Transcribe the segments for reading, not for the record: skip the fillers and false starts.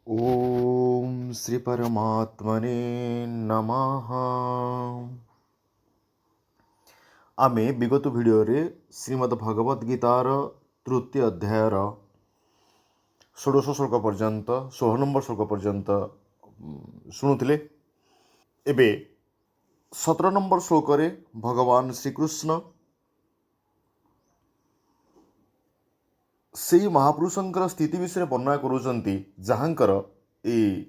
ओम श्री परमात्मने नमः। आमे विगत भिडियो रे श्रीमद् भगवद गीतार तृतीय अध्यायर 16 श्लोक पर्यंत 16 नंबर श्लोक पर्यंत शुणुले। एबे 17 नंबर श्लोक रे भगवान श्रीकृष्ण से महापुरुषंकर स्थिति विषय वर्णना करुचंती जहाँकर ए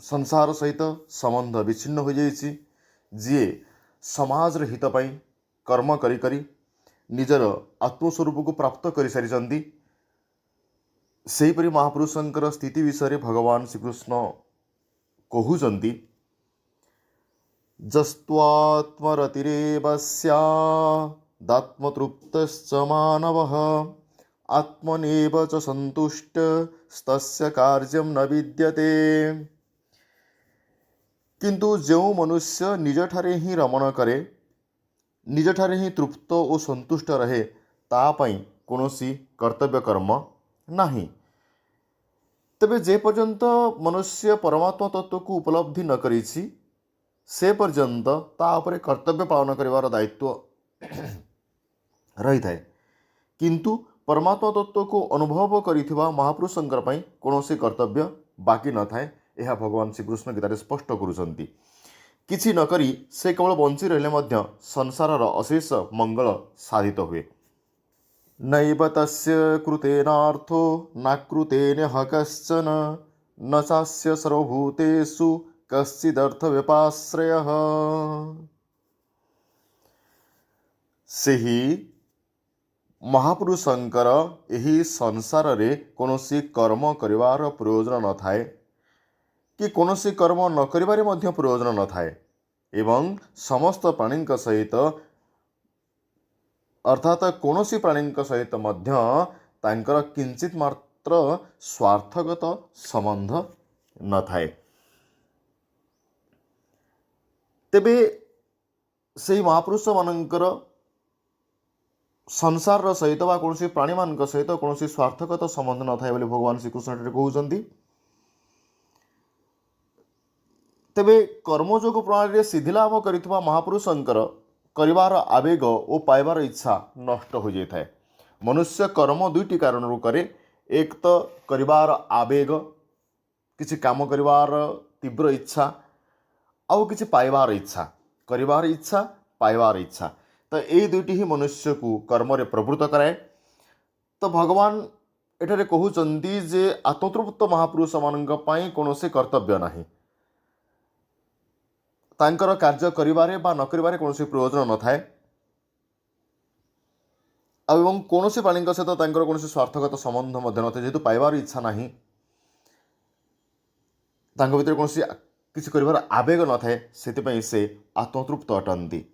संसार सहित संबंध विच्छिन्न हो जाइछि, जी समाज हित पाई कर्म करी करी निजर आत्मस्वरूप को प्राप्त कर सारी। सेहीपरि महापुरुषंकर स्थिति विषय भगवान श्रीकृष्ण कहउचंती जस्त्वात्मरतिरेव स्यादात्मतृप्तश्च मानवः आत्मनेव च संतुष्टस्तस्य कार्यं न विद्यते। किंतु जो मनुष्य निज ठारे ही रमण करे, निज ठारे ही तृप्त और संतुष्ट रहे, तापाई कौनसी कर्तव्य कर्म नाही। तबे जे पर्यंत मनुष्य परमात्मा तत्व को उपलब्धि न करिछि से पर्यंत ता उपरे कर्तव्य पालन करिवार दायित्व रही थाए। किंतु परमात्मा तत्व को अनुभव करिथिबा महापुरुषंकर पई कौनसी कर्तव्य बाकी न थाए। यह भगवान श्रीकृष्ण गीतारे स्पष्ट करुचंती। किछि न करी से केवल बंची रहिले मध्य संसारर अशेष मंगल साधित हुए। नैव तस्य कृतेनार्थो नाकृतेनः कश्चन न चास्य सर्वभूतेषु कश्चिदर्थ व्यपाश्रयः। सेही महापुरुषंकर यही संसार रे कौनसी कर्म करिवार प्रयोजन न थाए कि कौनसी कर्म न करिवारे मध्य प्रयोजन न थाए एवं समस्त प्राणी सहित अर्थात कौनसी प्राणी सहित मध्य तांकर किंचित मात्र स्वार्थगत संबंध न थाए। तेबे से महापुरुष मानकर संसार सहित बा कौनसी प्राणी मान सहित कौनसी स्वार्थगत संबंध न थाए बोली भगवान श्रीकृष्ण कहउचंती। तेबे कर्मयोग प्रणाली सिद्धि लाभ करिथिबा महापुरुषंकर करिवार आवेग और पाइबार इच्छा नष्ट हो जाए। मनुष्य कर्म दुईटी कारण करे। एक तो करिवार आवेग, किसी काम करिवार तीव्र इच्छा, आउ किसी पाइबार इच्छा, करिवार इच्छा पाइबार इच्छा। तो यही दुईटी ही मनुष्य को कर्म रे प्रवृत्त कराए। तो भगवान एठारे कहउचंती जे आत्मतृप्त महापुरुष मानक पई कौनसी कर्तव्य नाही, तांकर कार्य करिवारे बा न करिवारे कौनसी प्रयोजन न थाए एवं कौनसी प्राणी सहित तांकर कौनसी स्वार्थगत संबंध मध्य न थाए। जेहेतु पाइबार इच्छा नाही, तांको भितर कौनसी किसी करिवार आवेग न थाए, सेतिपई से आत्मतृप्त अटंती।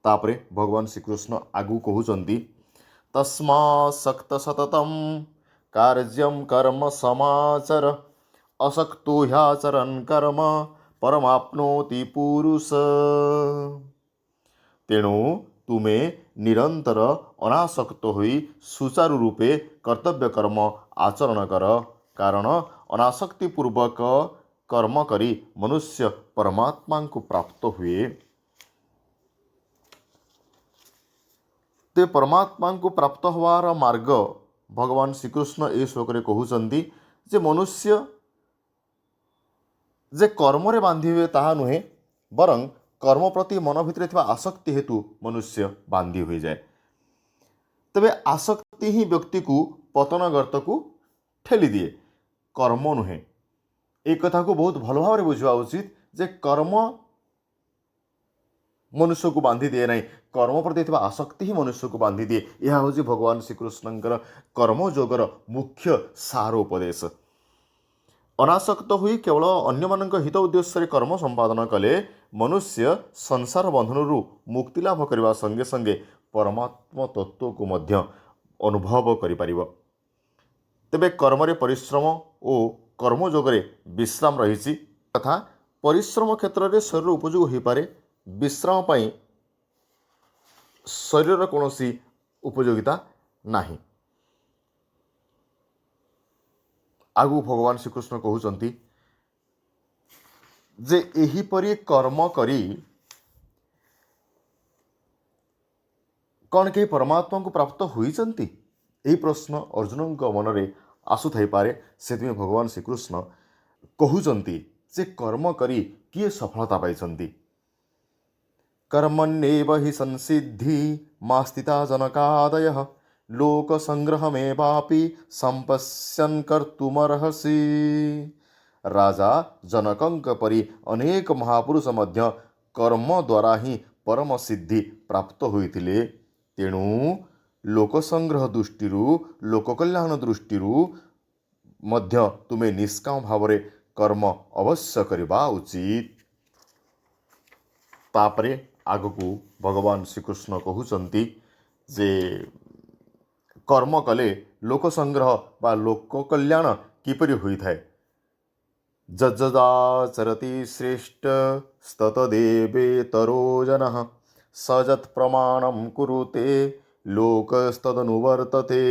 तापरे भगवान श्रीकृष्ण आगु कहउचंती तस्मासक्त सततम कार्यम कर्म समाचर असक्तो ह्याचरन् कर्म परमाप्नोति पुरुष। तेणु तुमे निरंतर अनासक्त होई सुचारु रूपे कर्तव्य कर्म आचरण कर, कारण अनासक्ति पूर्वक कर्म करी मनुष्य परमात्मा को प्राप्त हुए। ते परमात्मा को प्राप्त होवार मार्ग भगवान श्रीकृष्ण ए श्लोक रे कहउचंती जे मनुष्य जे कर्म रे बांधी हुए ताहा नुहे, बरं कर्म प्रति मन भितर थिबा आसक्ति हेतु मनुष्य बांधी हुए जाए। तबे आसक्ति ही व्यक्ति को पतन गर्त को ठेली दिए, कर्म नुहे। एक कथा को बहुत भल भाव बुझा उचित जे कर्म मनुष्य को बांधी दिए नहीं, कर्म प्रति थिबा आसक्ति ही मनुष्य को बांधी दिए। यह हूँ भगवान श्रीकृष्णंकर कर्मयोगर मुख्य सार उपदेश। अनासक्त हुई केवल अन्य मानक हित उद्देश्य कर्म संपादन कले मनुष्य संसार बंधन मुक्ति लाभ करने संगे संगे परमात्मा तत्व को मध्य अनुभव करिपारिबो। तेबे कर्म रे परिश्रम और कर्मयोगरे विश्राम रही तथा परिश्रम क्षेत्र में शरीर उपयोग हो पारे, विश्राम पाई शरीर कौनसी उपयोगिता नाही। आगु भगवान श्रीकृष्ण कहउचंती जे एहीपरि कर्म करी कौन के परमात्मा को प्राप्त होइचंती। यही प्रश्न अर्जुन मन में आसुथाई पारे। से भगवान श्रीकृष्ण कहउचंती जे कर्म करी किए सफलता पाइचंती। कर्मण्येव हि संसिद्धि मास्तिता जनकादयः लोक संग्रहमेवापि संपश्यन् कर्तुमर्हसि। राजा जनकंक परी अनेक महापुरुष मध्य कर्म द्वारा ही परम सिद्धि प्राप्त होइथिले। तेणु लोकसंग्रह दृष्टि लोककल्याण दृष्टि मध्य तुमे निष्काम भाव कर्म अवश्य करवा उचित। तापरे आगकू भगवान श्रीकृष्ण कहउचंती जे कर्म कले लोकसंग्रह बा लोककल्याण किपरि होइथाय। जज्जदाचरति श्रेष्ठ स्ततदेवेतरो जनः सजत् प्रमाणं कुरुते लोकस्तदनुवर्तते।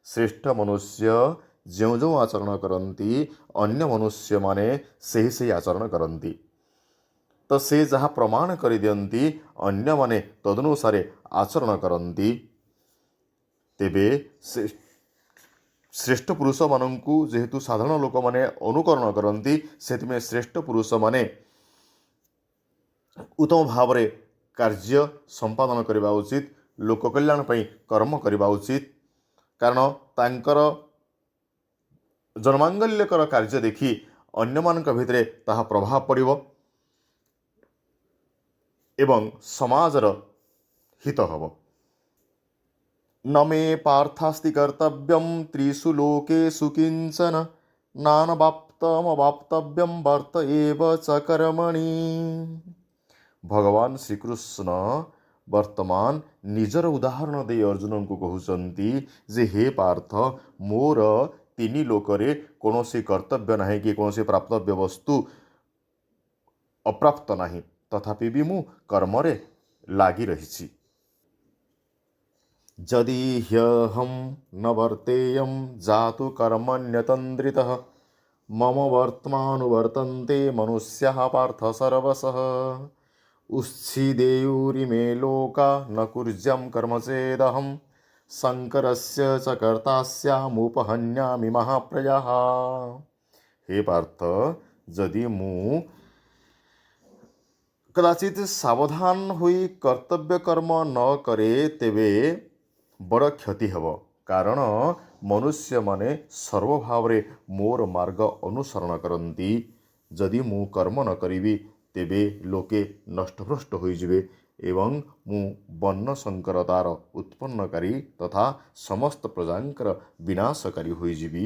श्रेष्ठ मनुष्य जो जो आचरण करती अन्य मनुष्य माने से आचरण करती। तो से जहाँ प्रमाण कर दियंती अन्य माने तदनुसारे आचरण करती। तेबे श्रेष्ठ पुरुष मानू जेहेतु साधारण लोक माने अनुकरण करती से श्रेष्ठ पुरुष माने उत्तम भाव रे कार्य संपादन करने उचित। लोक कल्याण पई कर्म करने उचित। कारण तांकर जन्मांगल्यकर कार्य देखि अन्य मानक भितरे ताहा प्रभाव पड़िबो एवं समाजर हित हब। न मे पार्थास्ति कर्तव्यम त्रिषु लोकेषु किंचन नानवाप्तमवाप्तव्यम वर्त एव च कर्मणि। भगवान श्रीकृष्ण वर्तमान निजर उदाहरण दे अर्जुन को कहउचंती जे हे पार्थ मोर तीन लोकरे कौनसी कर्तव्य नहीं कि कौनसी प्राप्तव्य वस्तु अप्राप्त नहीं। तथापि भी मु कर्मरे लागी रही। जदि ह्यहम न वर्तेयम जातु कर्मण्यतन्द्रितः मम वर्त्मानुवर्तन्ते मनुष्याः पार्थ सर्वशः। उच्छिदेयुरिमे लोका न कुर्यं कर्म चेदहं शंकरस्य च कर्तास्यामुपहन्यामि महाप्रजाः। हे पार्थ जदि मु कदाचित सावधान हुई कर्तव्य कर्म न करे तेबे बड़ क्षति हब। कारण मनुष्य माने सर्वभाव मोर मार्ग अनुसरण करती। जदि मु कर्म न करी तेबे लोके नष्टभ्रष्ट होइजिबे एवं मु वर्ण संकरतार उत्पन्नकारी तथा समस्त प्रजांकर विनाशकारी होइजिबी।